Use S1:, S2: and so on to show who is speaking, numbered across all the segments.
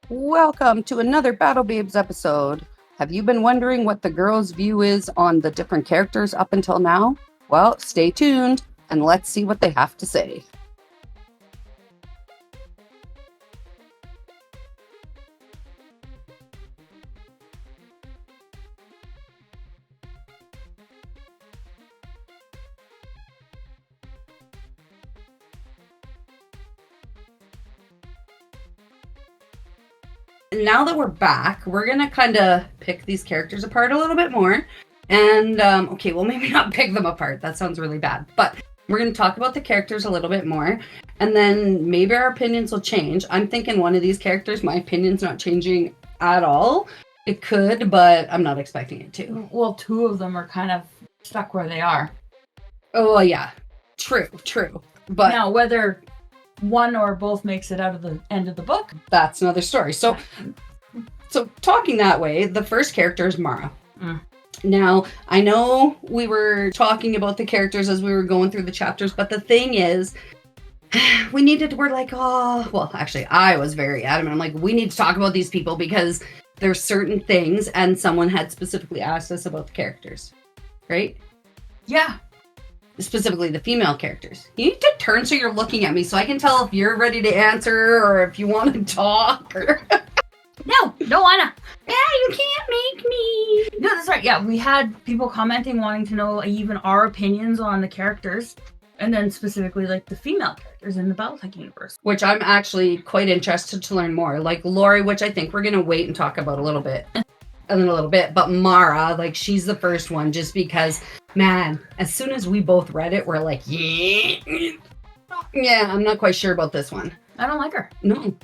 S1: Welcome to another Battle Babes episode. Have you been wondering what the girls' view is on the different characters up until now? Well, stay tuned and let's see what they have to say. Now that we're back, we're going to kind of pick these characters apart a little bit more. And, maybe not pick them apart. That sounds really bad. But we're going to talk about the characters a little bit more. And then maybe our opinions will change. I'm thinking one of these characters, my opinion's not changing at all. It could, but I'm not expecting it to.
S2: Well, two of them are kind of stuck where they are.
S1: Oh, yeah. True. But
S2: now, whether one or both makes it out of the end of the book,
S1: that's another story. So talking that way, the first character is Mara. Now, I know we were talking about the characters as we were going through the chapters, but the thing is, I was very adamant. I'm like, we need to talk about these people because there's certain things, and someone had specifically asked us about the characters, right?
S2: Yeah.
S1: Specifically the female characters. You need to turn so you're looking at me so I can tell if you're ready to answer or if you want to talk. Or
S2: No, don't wanna.
S1: Yeah, you can't make me.
S2: No, that's right. Yeah, we had people commenting wanting to know even our opinions on the characters, and then specifically like the female characters in the Battletech universe.
S1: Which I'm actually quite interested to learn more. Like Lori, which I think we're going to wait and talk about a little bit. But Mara, like, she's the first one just because, man, as soon as we both read it, we're like, yeah, I'm not quite sure about this one.
S2: I don't like her.
S1: No.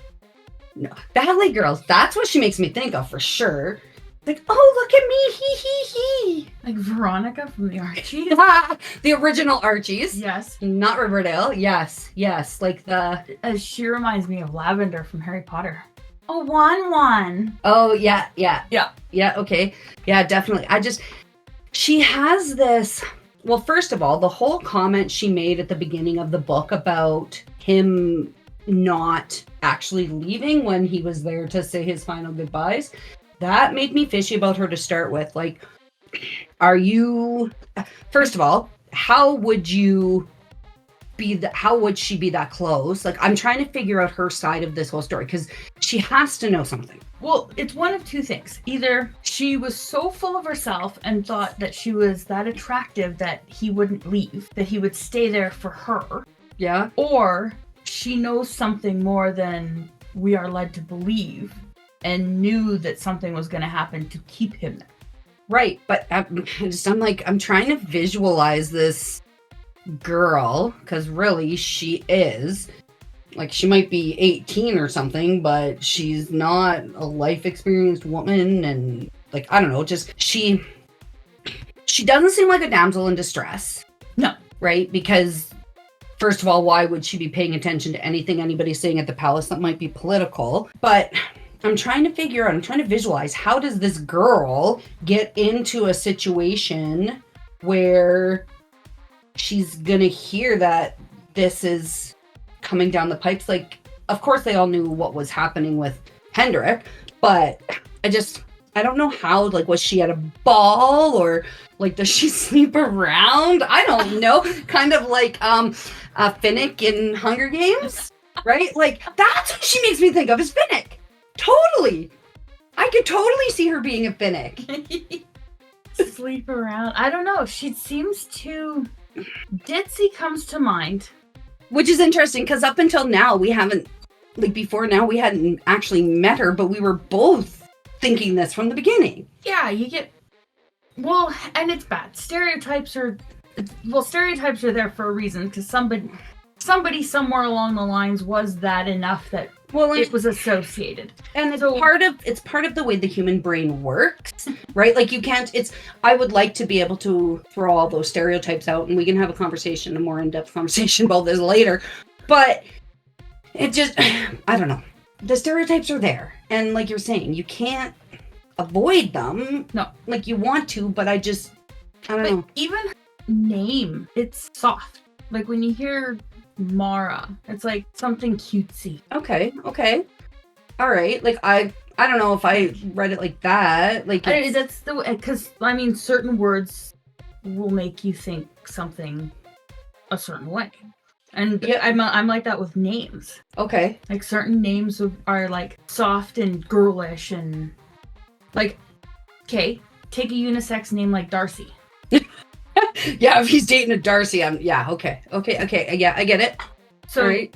S1: Ballet Girls, that's what she makes me think of for sure. Like, oh, look at me, hee.
S2: Like Veronica from the Archies.
S1: The original Archies.
S2: Yes.
S1: Not Riverdale. Yes. Like
S2: She reminds me of Lavender from Harry Potter. Oh, 1-1.
S1: Oh, yeah. Yeah, okay. Yeah, definitely. She has this, well, first of all, the whole comment she made at the beginning of the book about him not actually leaving when he was there to say his final goodbyes, that made me fishy about her to start with. Like, first of all, how would she be that close? Like, I'm trying to figure out her side of this whole story because she has to know something.
S2: Well, it's one of two things. Either she was so full of herself and thought that she was that attractive that he wouldn't leave, that he would stay there for her.
S1: Yeah.
S2: Or she knows something more than we are led to believe and knew that something was going to happen to keep him there.
S1: Right. But I'm trying to visualize this girl, because really she is, like, she might be 18 or something, but she's not a life experienced woman, and like, I don't know, just she doesn't seem like a damsel in distress.
S2: No.
S1: Right? Because first of all, why would she be paying attention to anything anybody's saying at the palace that might be political? But I'm trying to visualize, how does this girl get into a situation where she's gonna hear that this is coming down the pipes? Like, of course they all knew what was happening with Hendrik, but I don't know how. Like, was she at a ball, or like, does she sleep around? I don't know. Kind of like Finnick in Hunger Games, right? Like, that's what she makes me think of, is Finnick. Totally. I could totally see her being a Finnick.
S2: Sleep around. I don't know. She seems too... ditzy comes to mind.
S1: Which is interesting, because up until now, we hadn't actually met her, but we were both thinking this from the beginning.
S2: Yeah, you get... Well, and it's bad. Stereotypes are there for a reason, because somebody somewhere along the lines was that enough that it was associated.
S1: And it's part of the way the human brain works, right? Like, you can't, I would like to be able to throw all those stereotypes out, and we can have a more in-depth conversation about this later. But it just, I don't know. The stereotypes are there. And like you're saying, you can't avoid them.
S2: No.
S1: Like, you want to, but I don't know.
S2: Even name, it's soft. Like when you hear Mara, it's like something cutesy.
S1: Okay. All right. Like I don't know if I read it like that. Like
S2: That's the because I mean certain words will make you think something a certain way, and
S1: yeah.
S2: I'm like that with names.
S1: Okay.
S2: Like certain names are like soft and girlish and like. Okay, take a unisex name like Darcy.
S1: Yeah, if he's dating a Darcy, okay. Yeah, I get it.
S2: So
S1: right.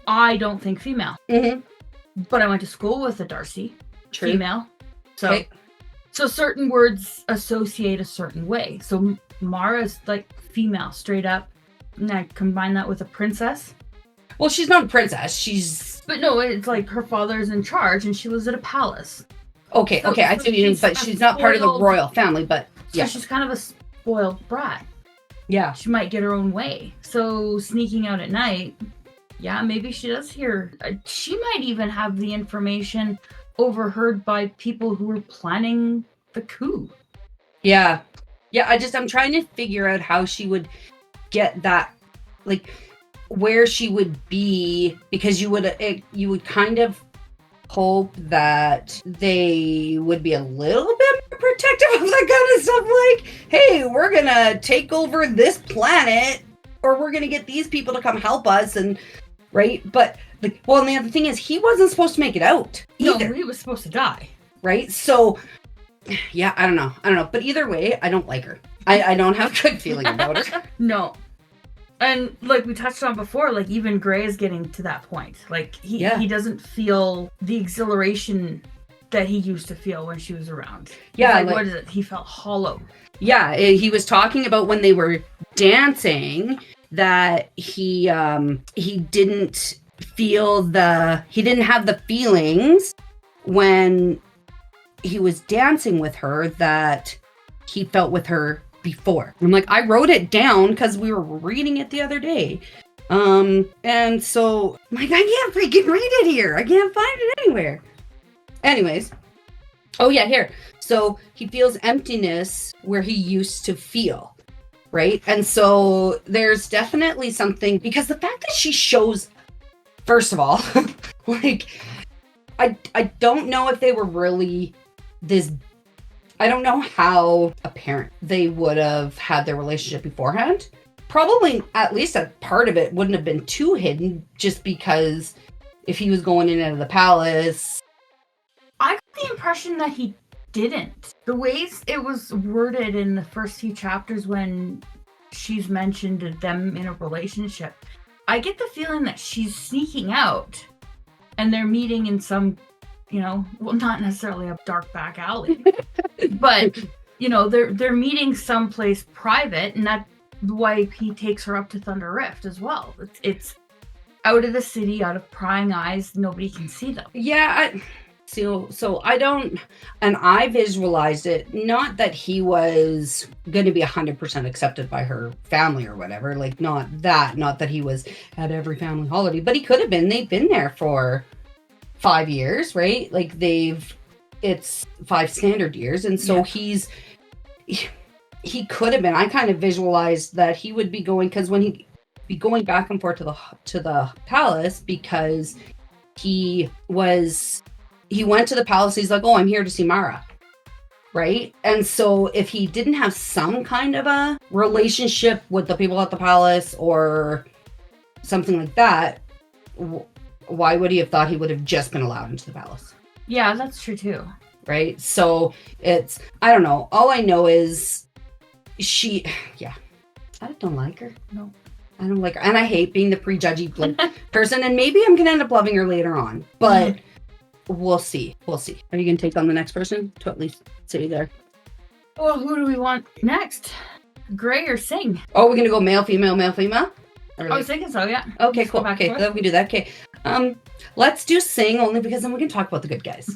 S2: I don't think female.
S1: Mm-hmm.
S2: But I went to school with a Darcy.
S1: True.
S2: Female. So so certain words associate a certain way. So Mara's like female, straight up. And I combine that with a princess.
S1: Well, she's not a princess.
S2: But no, it's like her father's in charge and she lives at a palace.
S1: Okay,
S2: so,
S1: I see you, but she's not part of the royal family, but yeah.
S2: So she's kind of a spoiled brat.
S1: Yeah.
S2: She might get her own way. So sneaking out at night, yeah, maybe she does hear. She might even have the information overheard by people who were planning the coup.
S1: Yeah. I'm trying to figure out how she would get that, like, where she would be, because you would kind of hope that they would be a little bit more protective of that kind of stuff, like, hey, we're gonna take over this planet, or we're gonna get these people to come help us, and right. But and the other thing is, he wasn't supposed to make it out either.
S2: No, he was supposed to die,
S1: right? So yeah, I don't know, but either way, I don't like her. I don't have a good feeling about her.
S2: No. And like we touched on before, like even Gray is getting to that point. Like he doesn't feel the exhilaration that he used to feel when she was around.
S1: Yeah,
S2: like what is it? He felt hollow.
S1: Yeah, he was talking about when they were dancing that he didn't have the feelings when he was dancing with her that he felt with her before. I'm like, I wrote it down because we were reading it the other day. And so I'm like, I can't freaking read it here. I can't find it anywhere. Anyways. Oh yeah, here. So he feels emptiness where he used to feel. Right? And so there's definitely something, because the fact that she shows, first of all, like, I don't know if they were really this, I don't know how apparent they would have had their relationship beforehand. Probably at least a part of it wouldn't have been too hidden, just because if he was going in and out of the palace.
S2: I got the impression that he didn't. The ways it was worded in the first few chapters when she's mentioned them in a relationship, I get the feeling that she's sneaking out and they're meeting in some, well, not necessarily a dark back alley, but, they're meeting someplace private, and that's why he takes her up to Thunder Rift as well. It's out of the city, out of prying eyes, nobody can see them.
S1: Yeah, So I don't, and I visualized it, not that he was going to be 100% accepted by her family or whatever, like not that he was at every family holiday, but he could have been. They've been there for 5 years, right? Like it's 5 standard years. And so he could have been. I kind of visualized that he would be going, because when he'd be going back and forth to the palace, because he went to the palace. He's like, oh, I'm here to see Mara. Right? And so if he didn't have some kind of a relationship with the people at the palace or something like that, why would he have thought he would have just been allowed into the palace?
S2: Yeah, that's true too.
S1: Right? So I don't know. All I know is I don't like her.
S2: No.
S1: I don't like her. And I hate being the prejudgy person. And maybe I'm going to end up loving her later on. But we'll see. Are you going to take on the next person to at least sit there?
S2: Well, who do we want next? Gray or Sing?
S1: Oh, we're going to go male, female?
S2: I was thinking so, yeah.
S1: Okay, cool. Okay, then we can do that. Okay. Let's do Sing, only because then we can talk about the good guys.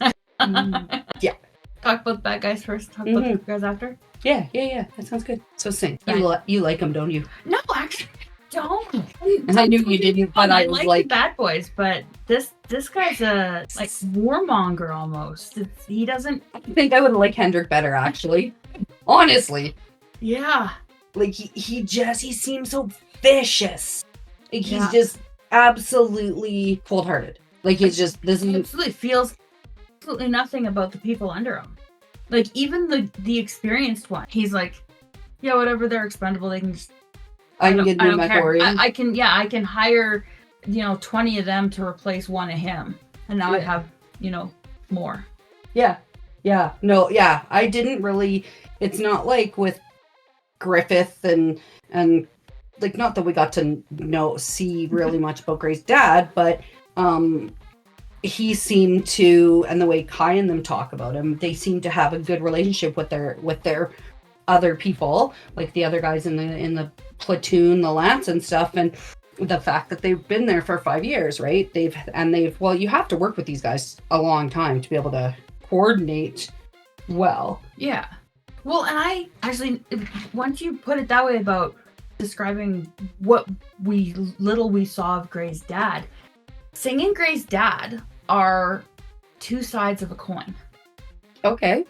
S1: Yeah.
S2: Talk about the bad guys first, talk about the good guys after?
S1: Yeah. That sounds good. So Sing. You like them, don't you?
S2: No, actually, I don't.
S1: I knew you didn't, but I was like
S2: the bad boys, but this guy's a like warmonger almost. He doesn't.
S1: I think I would like Hendrik better, actually. Honestly.
S2: Yeah.
S1: Like he seems so vicious. Like he's
S2: Yeah.
S1: just absolutely cold-hearted. Like he's just this
S2: He
S1: is
S2: absolutely feels absolutely nothing about the people under him. Like even the experienced one, he's like, yeah, whatever, they're expendable. They can just.
S1: I can get
S2: I
S1: new
S2: don't care.
S1: Macquarie.
S2: I can hire 20 of them to replace one of him, and now I have more.
S1: Yeah. No, yeah. I didn't really. It's not like with Griffith and like, not that we got to see really much about Gray's dad, but he seemed to, and the way Kai and them talk about him, they seem to have a good relationship with their other people, like the other guys in the platoon, the Lance and stuff, and the fact that they've been there for 5 years, right? They've well, you have to work with these guys a long time to be able to coordinate well.
S2: Yeah. Well, and I actually, once you put it that way about describing what little we saw of Gray's dad, Singh and Gray's dad are two sides of a coin.
S1: Okay.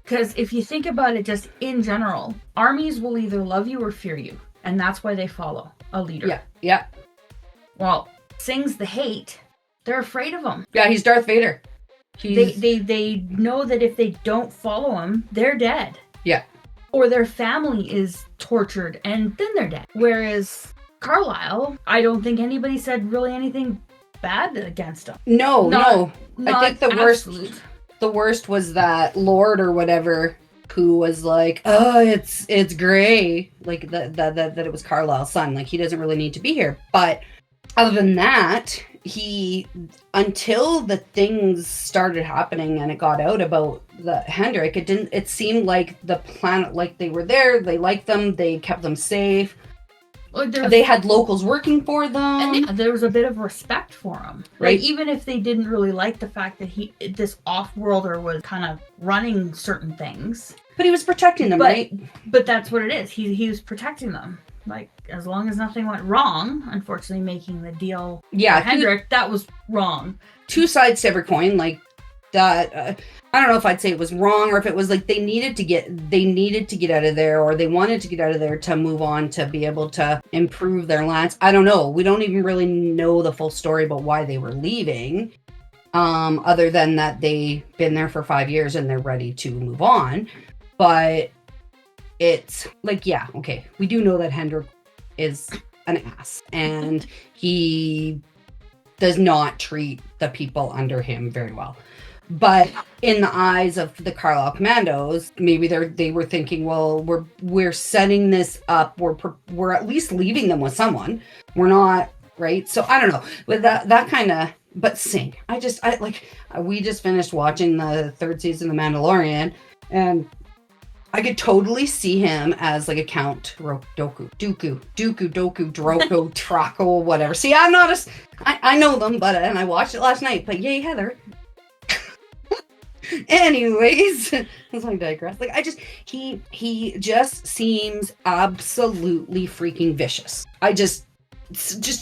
S2: Because if you think about it just in general, armies will either love you or fear you. And that's why they follow a leader.
S1: Yeah.
S2: Well, Singh's the hate. They're afraid of him.
S1: Yeah, he's Darth Vader.
S2: They know that if they don't follow him, they're dead.
S1: Yeah.
S2: Or their family is tortured and then they're dead. Whereas Carlisle, I don't think anybody said really anything bad against him.
S1: No. I think the worst was that Lord or whatever who was like, oh, it's Gray, like that it was Carlisle's son, like he doesn't really need to be here. But other than that, until the things started happening and it got out about the Hendrik, it seemed like the planet, like they were there, they liked them, they kept them safe. They had locals working for them.
S2: And there was a bit of respect for him.
S1: Right.
S2: Like, even if they didn't really like the fact that this off-worlder was kind of running certain things.
S1: But he was protecting them, right?
S2: But that's what it is. He was protecting them. Like, as long as nothing went wrong, unfortunately making the deal with Hendrik, that was wrong.
S1: Two sides to every coin, like that. I don't know if I'd say it was wrong or if it was like they needed to get out of there, or they wanted to get out of there to move on to be able to improve their lands. I don't know. We don't even really know the full story about why they were leaving, other than that they've been there for 5 years and they're ready to move on. But it's like, yeah, okay, we do know that Hendrik is an ass and he does not treat the people under him very well. But in the eyes of the Carlisle Commandos, maybe they were thinking, well, we're setting this up. We're at least leaving them with someone. We're not, right? So I don't know. With that kind of, but Singh, we just finished watching the 3rd season of The Mandalorian, and I could totally see him as like a Count Dooku, Drogo, Traco, whatever. See, I know them, and I watched it last night, but yay, Heather. Anyways, that's why I digress. Like, he just seems absolutely freaking vicious. Just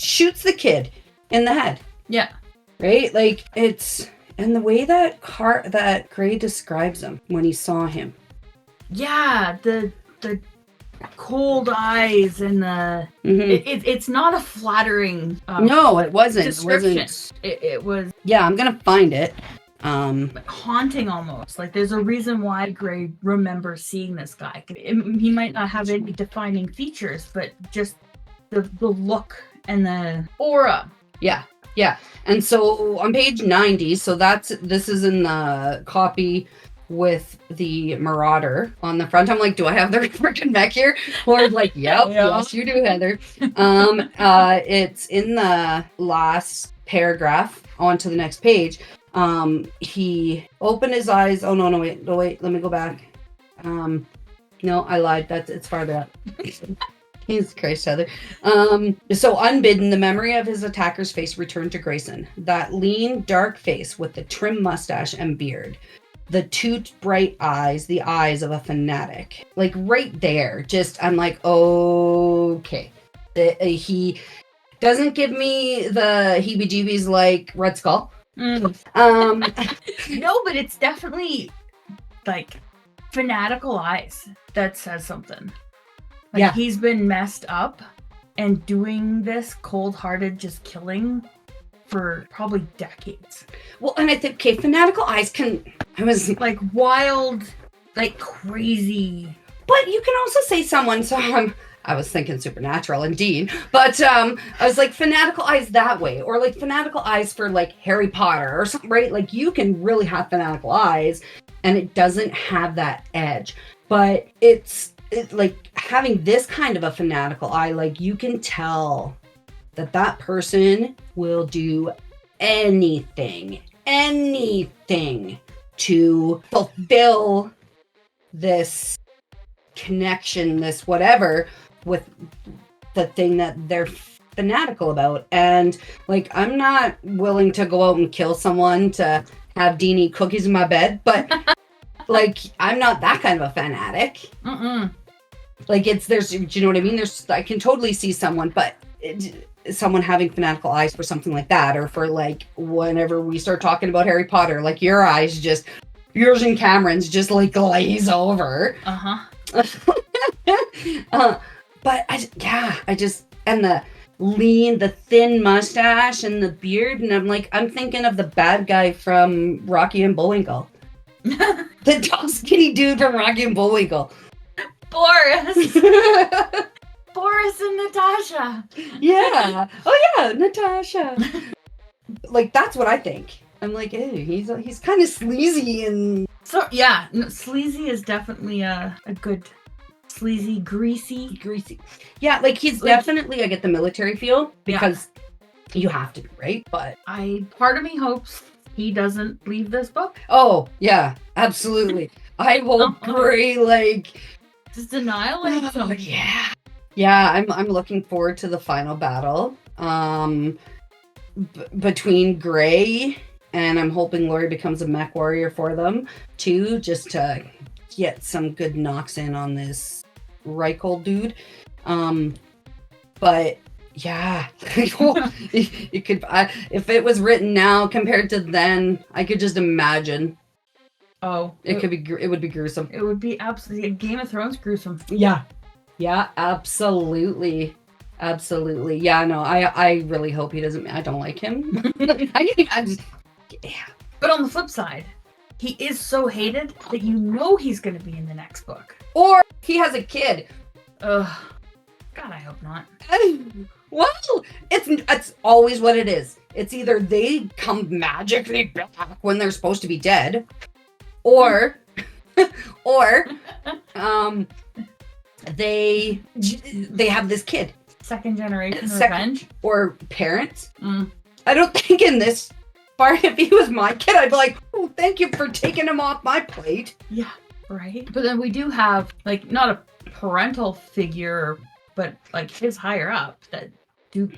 S1: shoots the kid in the head.
S2: Yeah.
S1: Right? Like, and the way that Gray describes him when he saw him. Yeah,
S2: the cold eyes and the it's not a flattering
S1: no, it wasn't
S2: description. It was,
S1: yeah, I'm gonna find it,
S2: haunting almost. Like, there's a reason why Gray remembers seeing this guy. He might not have any defining features, but just the look and the aura.
S1: Yeah. And so on page 90, so this is in the copy with the Marauder on the front. I'm like, do I have the freaking mech here? Or like, yep, yes, you do, Heather. It's in the last paragraph onto the next page. He opened his eyes. Oh, no, wait, let me go back. No, I lied. It's farther up. Jesus Christ, Heather. So unbidden, the memory of his attacker's face returned to Grayson. That lean, dark face with the trim mustache and beard. The two bright eyes, the eyes of a fanatic. Like, right there, I'm like, okay. He doesn't give me the heebie-jeebies like Red Skull.
S2: No, but it's definitely, like, fanatical eyes that says something. Like, he's been messed up and doing this cold-hearted, just killing for probably decades.
S1: Well, and I think, okay, fanatical eyes I was
S2: like wild, like crazy.
S1: But you can also say someone, so I was thinking supernatural indeed, but I was like fanatical eyes that way, or like fanatical eyes for like Harry Potter or something, right? Like you can really have fanatical eyes and it doesn't have that edge, but it's like having this kind of a fanatical eye, like you can tell that person will do anything to fulfill this connection, this whatever, with the thing that they're fanatical about. And like, I'm not willing to go out and kill someone to have Dean eat cookies in my bed, but like, I'm not that kind of a fanatic. Like, do you know what I mean? I can totally see someone, but someone having fanatical eyes for something like that, or for like whenever we start talking about Harry Potter, like yours and Cameron's just like glaze over. But I just and the thin mustache and the beard, and I'm thinking of the bad guy from Rocky and Bullwinkle. The tall skinny dude from Rocky and Bullwinkle.
S2: Boris. Boris and Natasha.
S1: Yeah. Oh yeah, Natasha. Like, that's what I think. I'm like, hey, he's kind of sleazy and...
S2: So, yeah, sleazy is definitely a good... Sleazy, greasy.
S1: Yeah, like, he's definitely, I get the military feel, because you have to be, right? But...
S2: Part of me hopes he doesn't leave this book.
S1: Oh, yeah, absolutely. I hope Gray, like...
S2: Just annihilate him.
S1: Yeah. Yeah, I'm looking forward to the final battle. Between Gray, and I'm hoping Laurie becomes a mech warrior for them too, just to get some good knocks in on this Reichel dude. But yeah, it could. If it was written now compared to then, I could just imagine.
S2: Oh,
S1: it would be gruesome.
S2: It would be absolutely Game of Thrones gruesome.
S1: Yeah. Yeah, absolutely. Yeah, no, I really hope he doesn't. I don't like him.
S2: But on the flip side, he is so hated that you know he's going to be in the next book.
S1: Or he has a kid.
S2: Ugh. God, I hope not.
S1: Well, it's always what it is. It's either they come magically back when they're supposed to be dead, or they have this kid.
S2: Second generation revenge?
S1: Or parents. I don't think in this part, if he was my kid, I'd be like, oh, thank you for taking him off my plate.
S2: Yeah, right. But then we do have, like, not a parental figure, but like his higher up, that Duke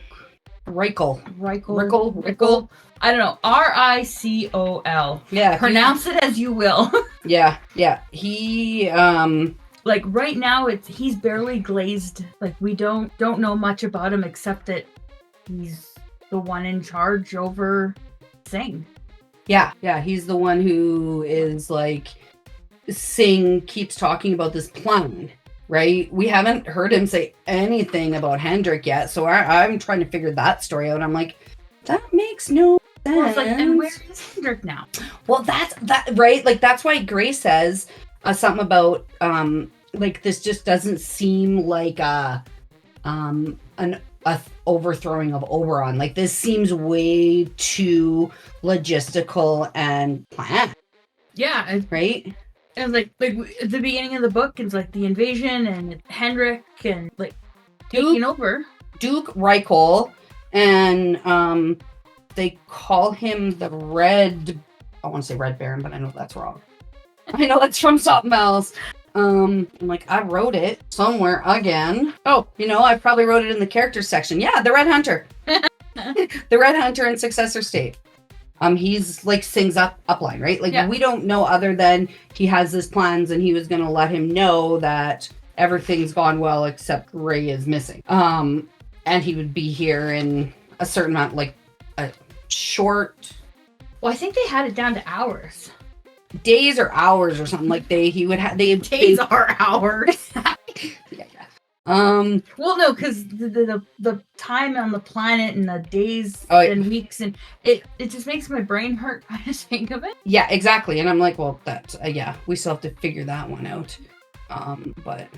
S1: Reichel.
S2: I don't know. Ricol.
S1: Yeah.
S2: Pronounce it as you will.
S1: Yeah. He
S2: like right now he's barely glazed. Like we don't know much about him except that he's the one in charge over Singh.
S1: Yeah, he's the one who is like Singh keeps talking about this plan, right? We haven't heard him say anything about Hendrik yet, so I'm trying to figure that story out. I'm like, that makes no sense.
S2: Well, it's like, and where is Hendrik now?
S1: Well, that's right. Like that's why Gray says something about like this just doesn't seem like an overthrowing of Oberon. Like this seems way too logistical and planned.
S2: Yeah,
S1: right.
S2: And like at the beginning of the book, it's like the invasion and Hendrik and like taking over.
S1: Duke Reichel, and they call him the Red. I want to say Red Baron, but I know that's wrong. I know that's from something else. I'm like, I wrote it somewhere again. Oh, I probably wrote it in the characters section. Yeah, the Red Hunter. The Red Hunter in Successor State. He's like Singh's upline, right? Like we don't know other than he has his plans and he was going to let him know that everything's gone well except Ray is missing. And he would be here in a certain amount, like a short.
S2: Well, I think they had it down to hours.
S1: Days or hours or something like days are hours. Yeah.
S2: Well, no, because the time on the planet and the days and weeks, and it just makes my brain hurt trying to think of it.
S1: Yeah, exactly. And I'm like, well, that's we still have to figure that one out. But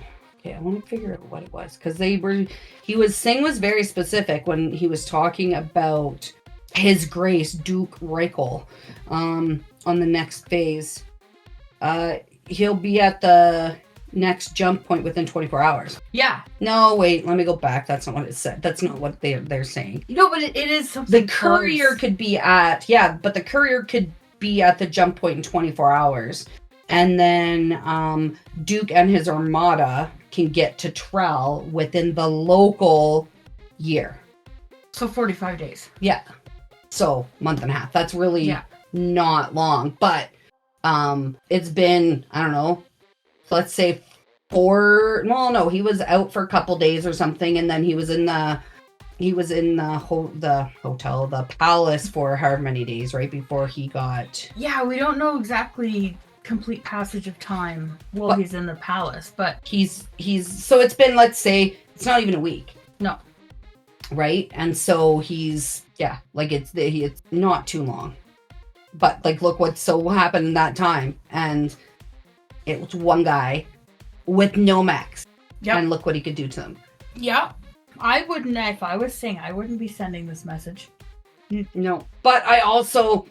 S1: okay, I want to figure out what it was, because Singh was very specific when he was talking about His Grace Duke Reichel on the next phase. He'll be at the next jump point within 24 hours.
S2: Yeah.
S1: No, wait, let me go back. That's not what it said. That's not what they're saying.
S2: No, but it is something.
S1: The courier could be at, but the courier could be at the jump point in 24 hours. And then Duke and his armada can get to Trell within the local year.
S2: So 45 days.
S1: Yeah. So month and a half. That's really not long. But it's been, I don't know, let's say he was out for a couple days or something, and then he was in the hotel, the palace, for however many days, right before he got.
S2: Yeah, we don't know exactly complete passage of time while he's in the palace, but
S1: he's so it's been, let's say, it's not even a week.
S2: No.
S1: Right? And so he's it's not too long. But look what happened in that time, and it was one guy with no mechs. Yep. And look what he could do to them.
S2: Yeah. I wouldn't, if I was Singh, I wouldn't be sending this message.
S1: No. But I also,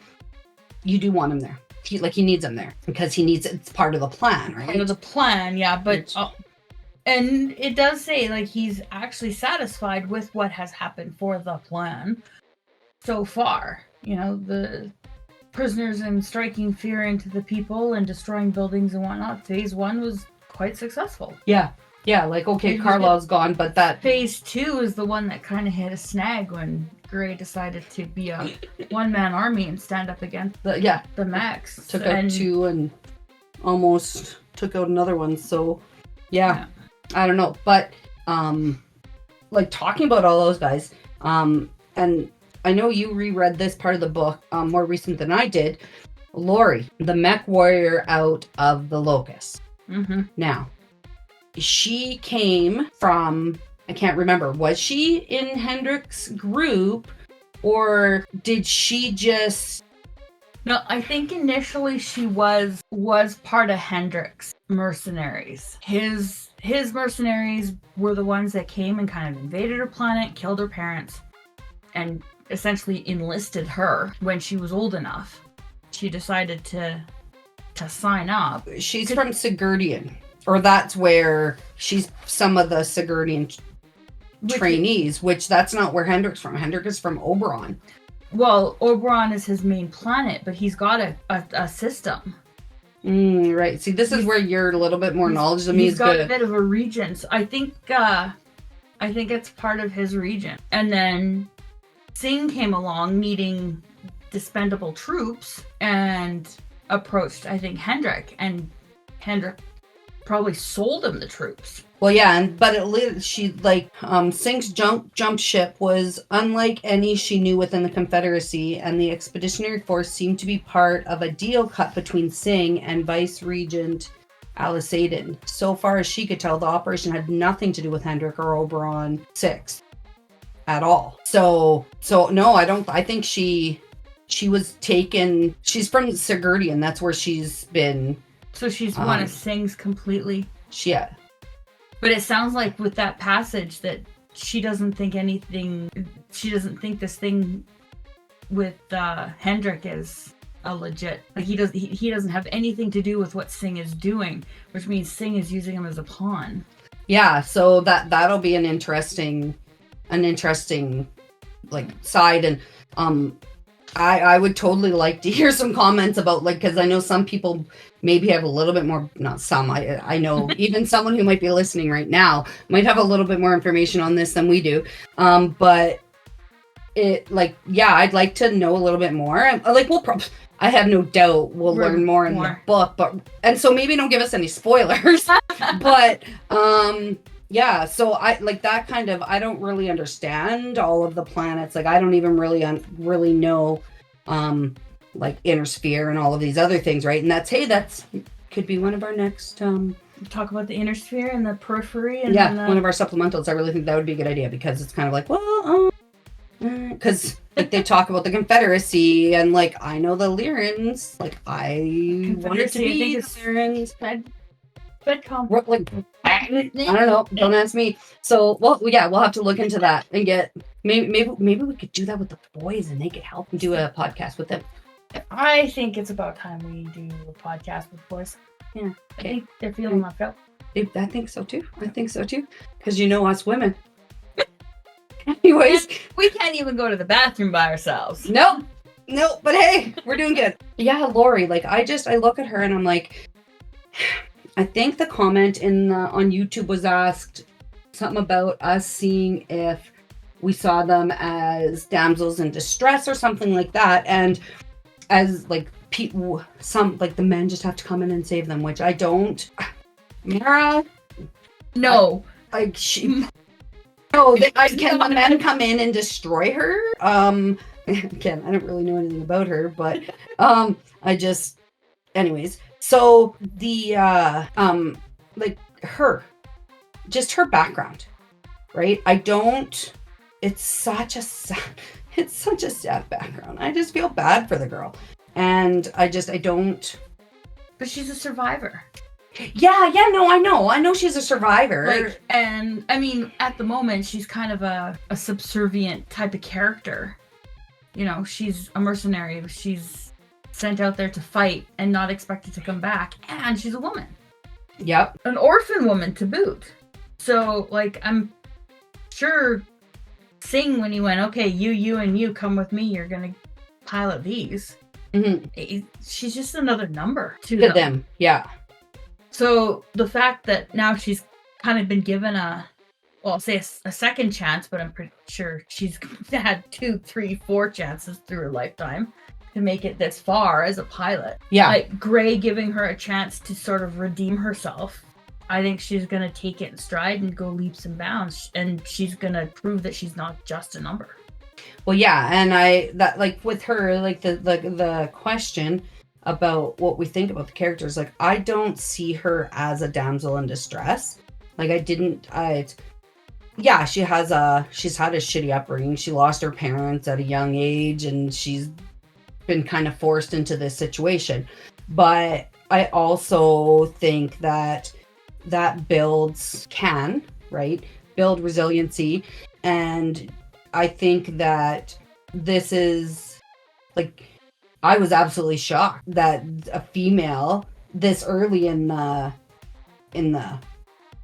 S1: you do want him there. He needs him there because it's part of the plan, right?
S2: Part of the plan, yeah. But, and it does say, he's actually satisfied with what has happened for the plan so far. The prisoners and striking fear into the people and destroying buildings and whatnot. Phase 1 was quite successful.
S1: Yeah. Yeah, Carlisle's gone, but that...
S2: Phase 2 is the one that kind of hit a snag when Gray decided to be a one-man army and stand up against the mechs.
S1: Took out 2 and almost took out another one, so... Yeah. I don't know, but... talking about all those guys, and... I know you reread this part of the book more recent than I did. Lori, the mech warrior out of the Locust.
S2: Mm-hmm.
S1: Now, she came from, I can't remember, was she in Hendrick's group, or did she just...
S2: No, I think initially she was part of Hendrick's mercenaries. His mercenaries were the ones that came and kind of invaded her planet, killed her parents, and essentially enlisted her when she was old enough. She decided to sign up.
S1: She's from Sigurdian, or that's where she's some of the Sigurdian trainees, which that's not where Hendrick's from. Hendrick is from Oberon.
S2: Well, Oberon is his main planet, but he's got a system.
S1: Right. See, this is where you're a little bit more knowledge than me.
S2: He's got a bit of a region. So I think it's part of his region. And then Singh came along needing dispendable troops and approached, I think, Hendrick, and Hendrick probably sold him the troops.
S1: Well, yeah, Singh's jump ship was unlike any she knew within the Confederacy, and the expeditionary force seemed to be part of a deal cut between Singh and Vice Regent Alice Aden. So far as she could tell, the operation had nothing to do with Hendrick or Oberon 6 at all. So no, I think she was taken. She's from Sigurdian. That's where she's been. So
S2: she's one of Singh's completely.
S1: Yeah.
S2: But it sounds like with that passage that she doesn't think this thing with Hendrick is a legit. He doesn't have anything to do with what Singh is doing, which means Singh is using him as a pawn.
S1: Yeah, so that'll be an interesting side, and I would totally like to hear some comments about, because I know some people maybe have a little bit more, not some, I know even someone who might be listening right now might have a little bit more information on this than we do. But I'd like to know a little bit more. I have no doubt we'll learn more in the book, and so maybe don't give us any spoilers, but, yeah, so I that kind of, I don't really understand all of the planets. I don't even really know, Inner Sphere and all of these other things, right? And that's could be one of our next
S2: talk about the inner sphere and the periphery. And
S1: then one of our supplementals. I really think that would be a good idea because it's kind of like, well, because like they talk about the Confederacy and like I know the Lyrans. Like I wanted to be the Lyrans.
S2: Bedcom.
S1: Like I don't know. Don't ask me. So we'll have to look into that and get maybe we could do that with the boys and they could help and do a podcast with them.
S2: I think it's about time we do a podcast with boys.
S1: Yeah, okay.
S2: I think they're feeling left out.
S1: I think so too. Because you know us women. Anyways,
S2: we can't even go to the bathroom by ourselves.
S1: Nope. But hey, we're doing good. Yeah, Lori. Like I look at her and I'm like, I think the comment on YouTube was asked something about us seeing if we saw them as damsels in distress or something like that, and as like people, some like the men just have to come in and save them, which I don't. Mara,
S2: no,
S1: like she. No, can the men come in and destroy her? Again, I don't really know anything about her, but anyways. So the like her background, right? It's such a sad background. I just feel bad for the girl. And I don't.
S2: But she's a survivor.
S1: Yeah, no, I know she's a survivor.
S2: Like, and I mean, at the moment, she's kind of a subservient type of character. You know, she's a mercenary. She's sent out there to fight and not expected to come back. And she's a woman.
S1: Yep.
S2: An orphan woman to boot. So, like, I'm sure Singh, when he went, okay, you and you come with me, you're going to pilot these. Mm-hmm. She's just another number to them.
S1: Yeah.
S2: So the fact that now she's kind of been given I'll say a second chance, but I'm pretty sure she's had 2, 3, 4 chances through her lifetime to make it this far as a pilot.
S1: Yeah.
S2: Like Gray giving her a chance to sort of redeem herself. I think she's going to take it in stride and go leaps and bounds. And she's going to prove that she's not just a number.
S1: Well, yeah. And that like with her, like the question about what we think about the characters, like I don't see her as a damsel in distress. Like she's had a shitty upbringing. She lost her parents at a young age and she's been kind of forced into this situation. But I also think that build resiliency. And I think that this is like, I was absolutely shocked that a female this early in the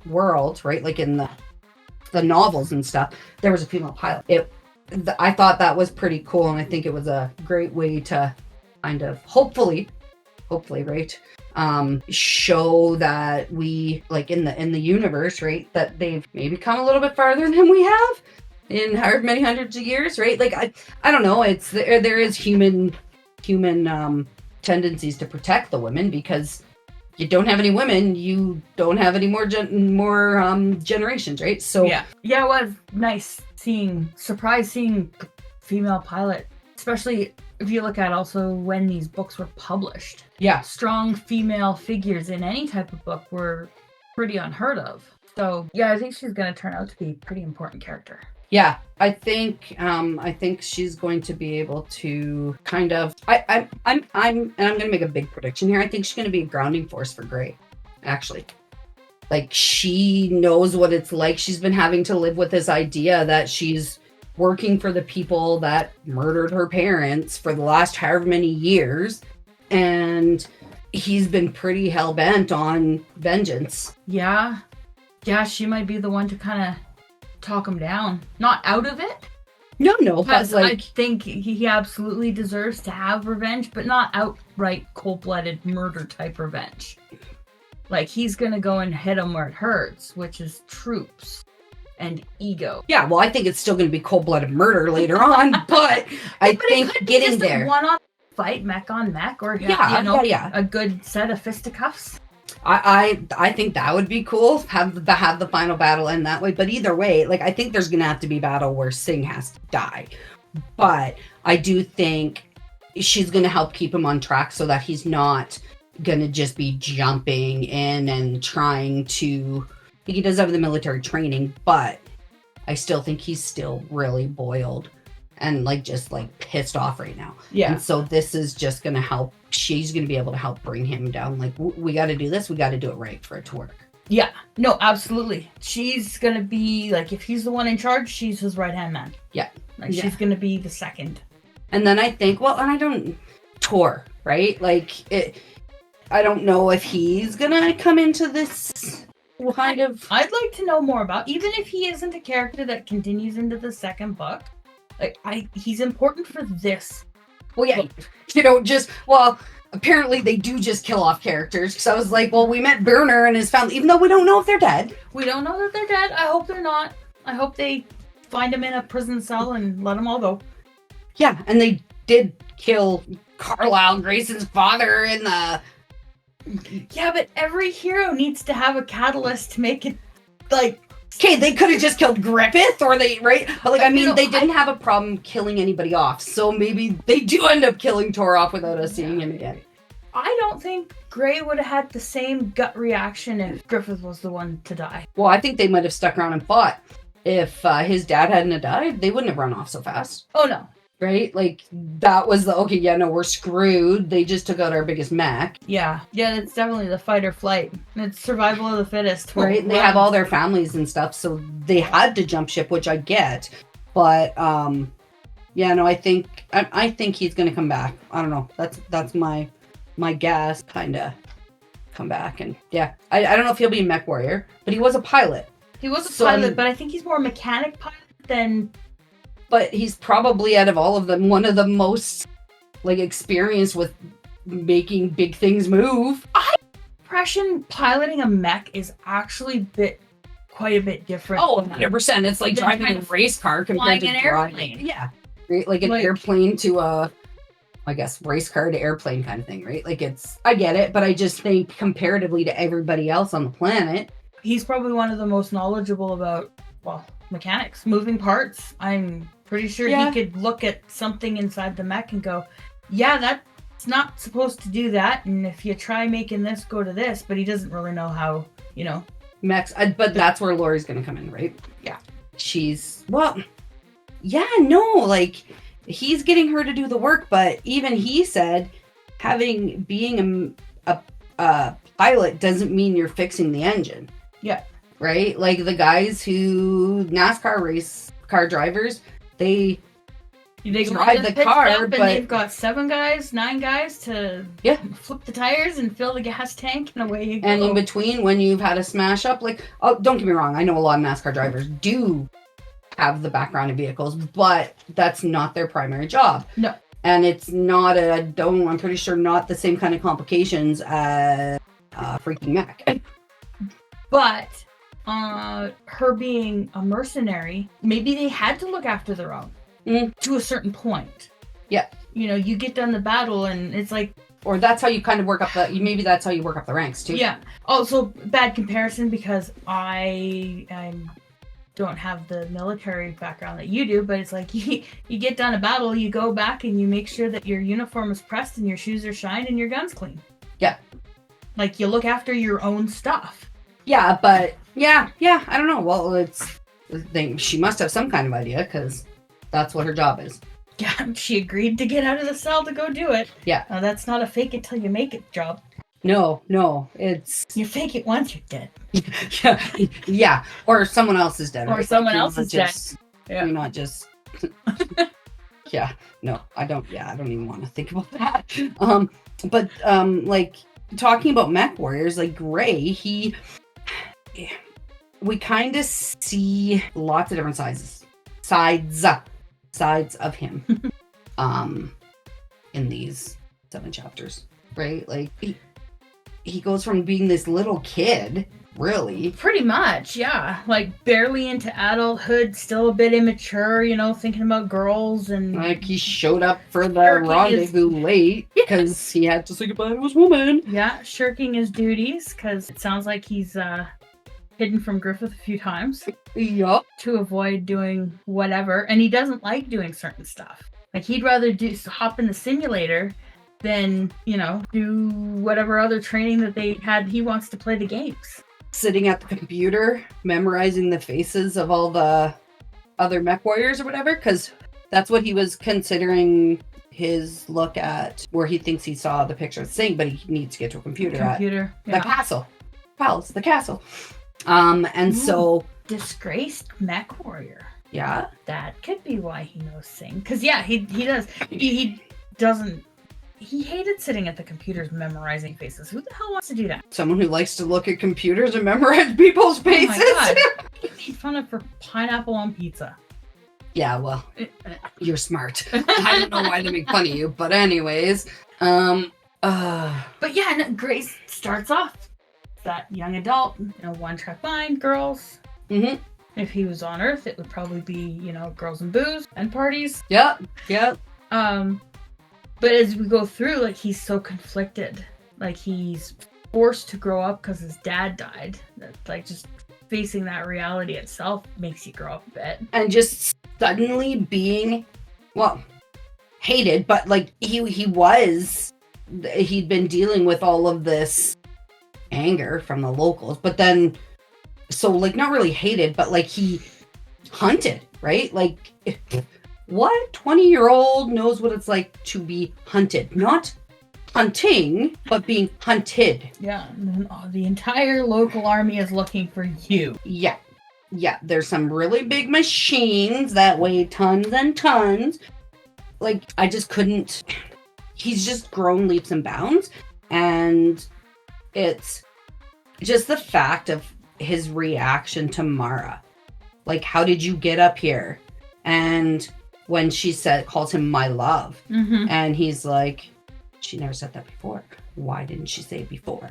S1: world, right? Like in the novels and stuff, there was a female pilot. I thought that was pretty cool, and I think it was a great way to kind of hopefully, right? Show that we like in the universe, right? That they've maybe come a little bit farther than we have in many hundreds of years, right? Like I don't know. It's there is human tendencies to protect the women because you don't have any women, you don't have any more generations, right? So
S2: yeah, it was nice seeing female pilot, especially if you look at also when these books were published.
S1: Yeah,
S2: strong female figures in any type of book were pretty unheard of. So yeah, I think she's going to turn out to be a pretty important character.
S1: Yeah, I think she's going to be able to kind of. I'm going to make a big prediction here. I think she's going to be a grounding force for Gray. Actually, like she knows what it's like. She's been having to live with this idea that she's working for the people that murdered her parents for the last however many years, and he's been pretty hell bent on vengeance.
S2: Yeah, she might be the one to kind of talk him down, not out of it.
S1: No, but like,
S2: I think he absolutely deserves to have revenge, but not outright cold-blooded murder type revenge. Like he's gonna go and hit him where it hurts, which is troops and ego.
S1: Yeah, well, I think it's still gonna be cold-blooded murder later on, but I think getting there,
S2: one-on fight, mech on mech, or a good set of fisticuffs.
S1: I think that would be cool. Have the final battle end that way. But either way, like I think there's gonna have to be a battle where Singh has to die. But I do think she's gonna help keep him on track so that he's not gonna just be jumping in and trying to. He does have the military training, but I still think he's still really boiled and like just like pissed off right now.
S2: Yeah.
S1: And so this is just gonna help. She's gonna be able to help bring him down. Like we got to do this. We got to do it right for it to work.
S2: Yeah. No, absolutely. She's gonna be like, if he's the one in charge, she's his right hand man.
S1: Yeah.
S2: Like she's gonna be the second.
S1: And then I think, well, and I don't Tor, right? Like it. I don't know if he's gonna come into this kind of.
S2: I'd like to know more about, even if he isn't a character that continues into the second book. Like he's important for this.
S1: Well, yeah, you know, just apparently they do just kill off characters. Because I was like, well, we met Burner and his family, even though we don't know if they're dead.
S2: We don't know that they're dead. I hope they're not. I hope they find him in a prison cell and let them all go.
S1: Yeah, and they did kill Carlisle, Grayson's father, in the.
S2: Yeah, but every hero needs to have a catalyst to make it, like...
S1: Okay, they could have just killed Griffith, or they, right? But, like, I mean, they didn't have a problem killing anybody off, so maybe they do end up killing Tor off without us seeing him again.
S2: I don't think Gray would have had the same gut reaction if Griffith was the one to die.
S1: Well, I think they might have stuck around and fought. If his dad hadn't have died, they wouldn't have run off so fast.
S2: Oh, no.
S1: Right? Like, that was the, okay, yeah, no, we're screwed. They just took out our biggest mech.
S2: Yeah. Yeah, it's definitely the fight or flight. It's survival of the fittest.
S1: Right? And they have all their families and stuff, so they had to jump ship, which I get. But, yeah, no, I think he's going to come back. I don't know. That's my guess, kind of come back. And, yeah, I don't know if he'll be a mech warrior, but he was a pilot.
S2: He was a pilot, but I think he's more a mechanic pilot than...
S1: But he's probably, out of all of them, one of the most, like, experienced with making big things move.
S2: I impression piloting a mech is actually quite a bit different.
S1: Oh, 100%. It's like driving a race car compared to
S2: an airplane.
S1: Yeah. Right? Like an airplane to I guess, race car to airplane kind of thing, right? Like I get it, but I just think comparatively to everybody else on the planet.
S2: He's probably one of the most knowledgeable about, mechanics, moving parts. I'm pretty sure he could look at something inside the mech and go, yeah, that's not supposed to do that. And if you try making this go to this, but he doesn't really know how,
S1: Mechs. But that's where Laurie's going to come in, right?
S2: Yeah.
S1: She's, like, he's getting her to do the work, but even he said being a pilot doesn't mean you're fixing the engine.
S2: Yeah.
S1: Right? Like the guys NASCAR race car drivers, they drive the car, but
S2: they've got 9 guys to flip the tires and fill the gas tank, and away you go.
S1: And in between, when you've had a smash up, like, don't get me wrong, I know a lot of NASCAR drivers do have the background in vehicles, but that's not their primary job.
S2: No.
S1: And it's not I'm pretty sure not the same kind of complications as freaking mech.
S2: But her being a mercenary, maybe they had to look after their own to a certain point.
S1: Yeah.
S2: You get done the battle and it's like...
S1: Or that's how you kind of work up maybe that's how you work up the ranks too.
S2: Yeah. Also, bad comparison because I don't have the military background that you do, but it's like you get done a battle, you go back and you make sure that your uniform is pressed and your shoes are shined and your gun's clean.
S1: Yeah.
S2: Like you look after your own stuff.
S1: Yeah, but yeah, I don't know. Well, she must have some kind of idea because that's what her job is.
S2: Yeah, she agreed to get out of the cell to go do it.
S1: Yeah.
S2: Now, that's not a fake it till you make it job.
S1: No, it's...
S2: You fake it once, you're dead.
S1: yeah, or someone else is dead.
S2: Or someone else is dead.
S1: Yeah. You're not just... yeah, no, I don't even want to think about that. But, like, talking about mech warriors, like Gray, we kind of see lots of different sides of him in these 7 chapters, right? Like he goes from being this little kid, really,
S2: pretty much, yeah, like barely into adulthood, still a bit immature, thinking about girls, and
S1: like he showed up for the rendezvous late because he had to say goodbye to his woman.
S2: Yeah, shirking his duties because it sounds like he's hidden from Griffith a few times.
S1: Yup.
S2: To avoid doing whatever. And he doesn't like doing certain stuff. Like he'd rather hop in the simulator then, do whatever other training that they had. He wants to play the games.
S1: Sitting at the computer, memorizing the faces of all the other mech warriors or whatever, because that's what he was considering his look at, where he thinks he saw the picture of Singh, but he needs to get to a computer at
S2: yeah.
S1: the castle. Palace, the castle. And so...
S2: Disgraced mech warrior.
S1: Yeah.
S2: That could be why he knows Singh. Because, yeah, he does. He doesn't... He hated sitting at the computers memorizing faces. Who the hell wants to do that?
S1: Someone who likes to look at computers and memorize people's faces.
S2: Oh my God. He made fun of for pineapple on pizza.
S1: Yeah, well, you're smart. I don't know why they make fun of you, but anyways. But
S2: yeah, no, Grace starts off that young adult, one-track mind, girls.
S1: Mm-hmm.
S2: If he was on Earth, it would probably be, girls and booze and parties.
S1: Yep.
S2: But as we go through, he's so conflicted. He's forced to grow up because his dad died. Just facing that reality itself makes you grow up a bit.
S1: And just suddenly being, hated, but he'd been dealing with all of this anger from the locals, but then, so not really hated, but he hunted, right? What 20-year-old knows what it's like to be hunted? Not hunting, but being hunted.
S2: Yeah, the entire local army is looking for you.
S1: Yeah, there's some really big machines that weigh tons and tons. I just couldn't... He's just grown leaps and bounds, and it's just the fact of his reaction to Mara. How did you get up here? And when she calls him my love, and he's like, she never said that before. Why didn't she say it before?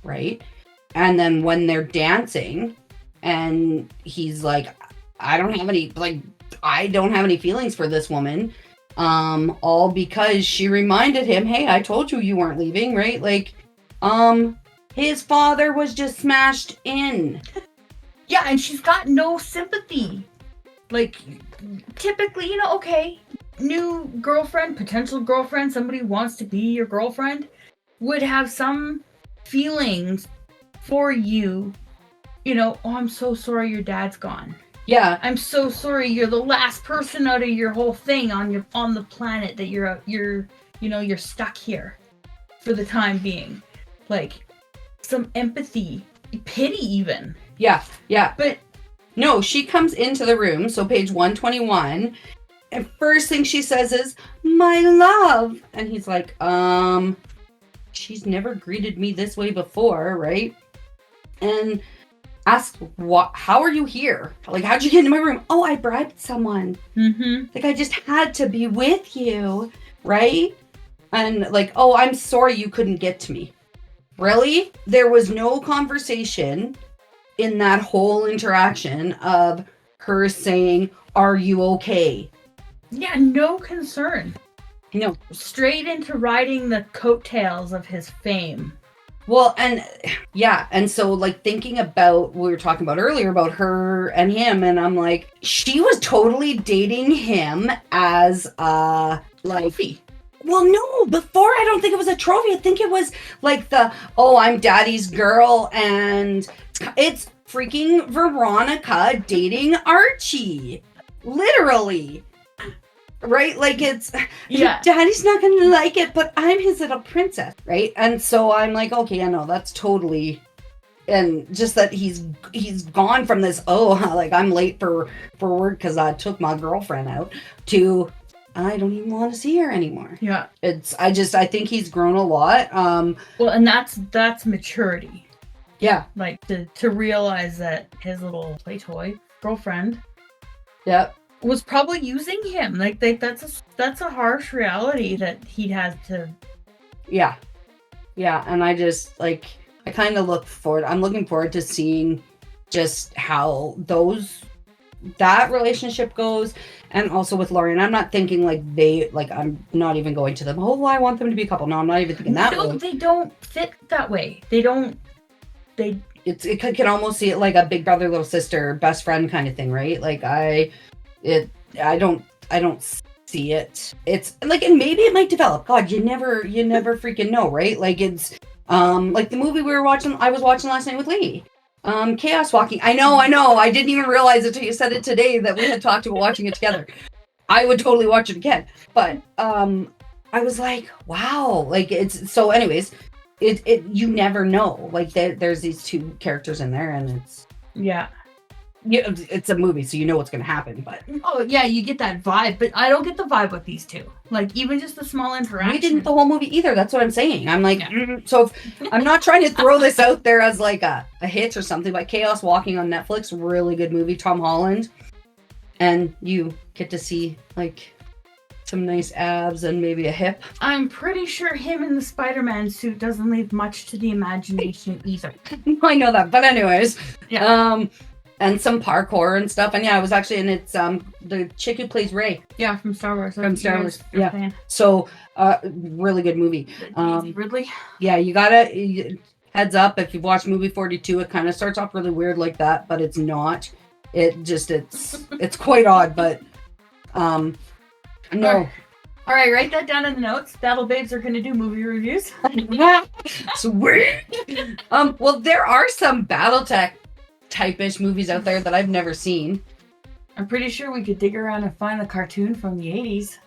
S1: Right? And then when they're dancing, and he's like, I don't have any feelings for this woman. All because she reminded him, hey, I told you weren't leaving, right? His father was just smashed in.
S2: Yeah, and she's got no sympathy. Typically, okay, new girlfriend, potential girlfriend, somebody who wants to be your girlfriend, would have some feelings for you. Oh, I'm so sorry your dad's gone.
S1: Yeah.
S2: I'm so sorry you're the last person out of your whole thing on the planet, that you're stuck here for the time being. Some empathy, pity even.
S1: Yeah.
S2: But
S1: no, she comes into the room, so page 121, and first thing she says is, my love. And he's like, she's never greeted me this way before, right? And asks, how are you here? How'd you get into my room? Oh, I bribed someone.
S2: Mm-hmm.
S1: I just had to be with you, right? And oh, I'm sorry you couldn't get to me. Really? There was no conversation in that whole interaction of her saying, are you okay?
S2: Yeah, no concern.
S1: No.
S2: Straight into riding the coattails of his fame.
S1: Well, and yeah, and so thinking about what we were talking about earlier about her and him, and I'm like, she was totally dating him as
S2: trophy.
S1: Well, no, before I don't think it was a trophy. I think it was I'm daddy's girl, and it's freaking Veronica dating Archie. Literally. Right? It's,
S2: yeah,
S1: daddy's not gonna like it, but I'm his little princess, right? And so I'm like, okay, I know, that's totally, and just that he's gone from this, I'm late for work because I took my girlfriend out, to I don't even want to see her anymore.
S2: Yeah.
S1: I think he's grown a lot.
S2: Well, and that's maturity.
S1: Yeah.
S2: To realize that his little play toy girlfriend.
S1: Yep.
S2: Was probably using him. That's a harsh reality that he has to.
S1: Yeah, and I just I kind of I'm looking forward to seeing just how that relationship goes, and also with Laurie. And I'm not thinking I'm not even going to them. Oh, I want them to be a couple. No, I'm not even thinking that way.
S2: No, they don't fit that way. They don't.
S1: It can almost see it like a big brother, little sister, best friend kind of thing, right? I don't see it. It's like, and maybe it might develop. God, you never freaking know, right? Like it's like the movie I was watching last night with Lee. Chaos Walking. I know. I didn't even realize it until you said it today that we had talked about watching it together. I would totally watch it again. But I was like, wow. Like it's so anyways, it you never know. Like there's these two characters in there and it's it's a movie, so you know what's going to happen. But
S2: oh yeah, you get that vibe, but I don't get the vibe with these two. Like even just the small interaction.
S1: We didn't the whole movie either. That's what I'm saying. I'm like, so if, I'm not trying to throw this out there as like a hit or something. But Chaos Walking on Netflix, really good movie. Tom Holland, and you get to see like some nice abs and maybe a hip.
S2: I'm pretty sure him in the Spider-Man suit doesn't leave much to the imagination either.
S1: I know that, but anyways, and some parkour and stuff. And yeah, I was actually, and it's the chick who plays Rey.
S2: Yeah, from Star Wars.
S1: From Star Wars. Yeah. So really good movie.
S2: Daisy Ridley.
S1: Yeah, you gotta heads up if you've watched movie 42. It kind of starts off really weird like that, but it's not. It's quite odd, but no.
S2: All right, write that down in the notes. Battle Babes are going to do movie reviews.
S1: Sweet. Well, there are some Battletech type-ish movies out there that I've never seen.
S2: I'm pretty sure we could dig around and find a cartoon from the 80s.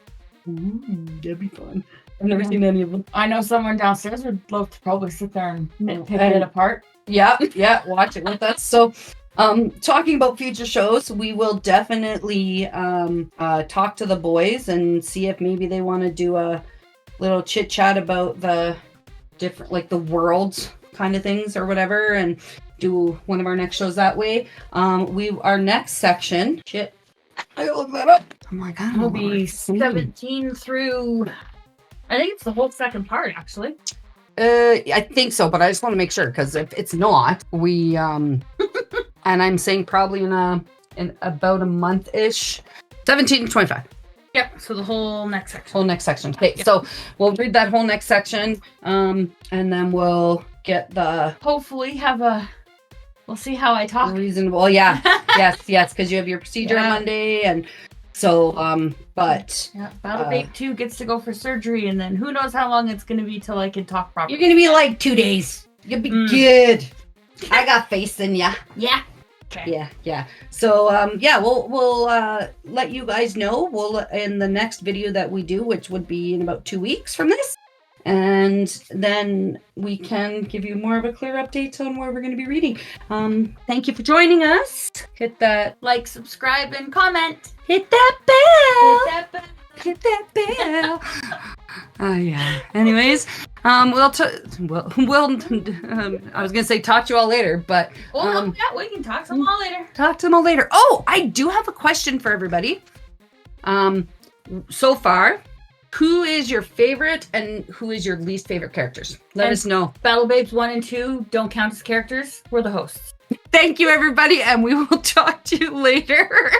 S1: That'd be fun. I've never seen any of them.
S2: I know someone downstairs would love to probably sit there and pick it apart.
S1: Yeah, watch it with us. So, talking about future shows, we will definitely talk to the boys and see if maybe they want to do a little chit chat about the different, like the worlds kind of things or whatever, and do one of our next shows that way. Our next section. Shit, I gotta look that up. Oh my god,
S2: it'll be 17 through. I think it's the whole second part, actually.
S1: I think so, but I just want to make sure because if it's not, we and I'm saying probably in about a month-ish, 17 to 25.
S2: Yep. So the whole next section.
S1: Okay, so we'll read that whole next section, and then we'll get the.
S2: Hopefully, we'll see how I talk.
S1: Reasonable, yeah, yes, because you have your procedure on Monday, and so but
S2: Battle Babe 2 gets to go for surgery, and then who knows how long it's going to be till I can talk properly.
S1: You're going to be like 2 days. You'll be good. I got faith in ya.
S2: Yeah. Okay.
S1: Yeah. So, we'll let you guys know. We'll in the next video that we do, which would be in about 2 weeks from this, and then we can give you more of a clear update on where we're going to be reading. Thank you for joining us. Hit that
S2: like, subscribe, and comment.
S1: Hit that bell. Hit that bell. Oh yeah. Anyways, I was gonna say talk to you all later, but
S2: we can talk to them all later.
S1: Talk to them all later. Oh, I do have a question for everybody. So far, who is your favorite and who is your least favorite characters? Let us know.
S2: Battle Babes 1 and 2 don't count as characters. We're the hosts.
S1: Thank you, everybody, and we will talk to you later.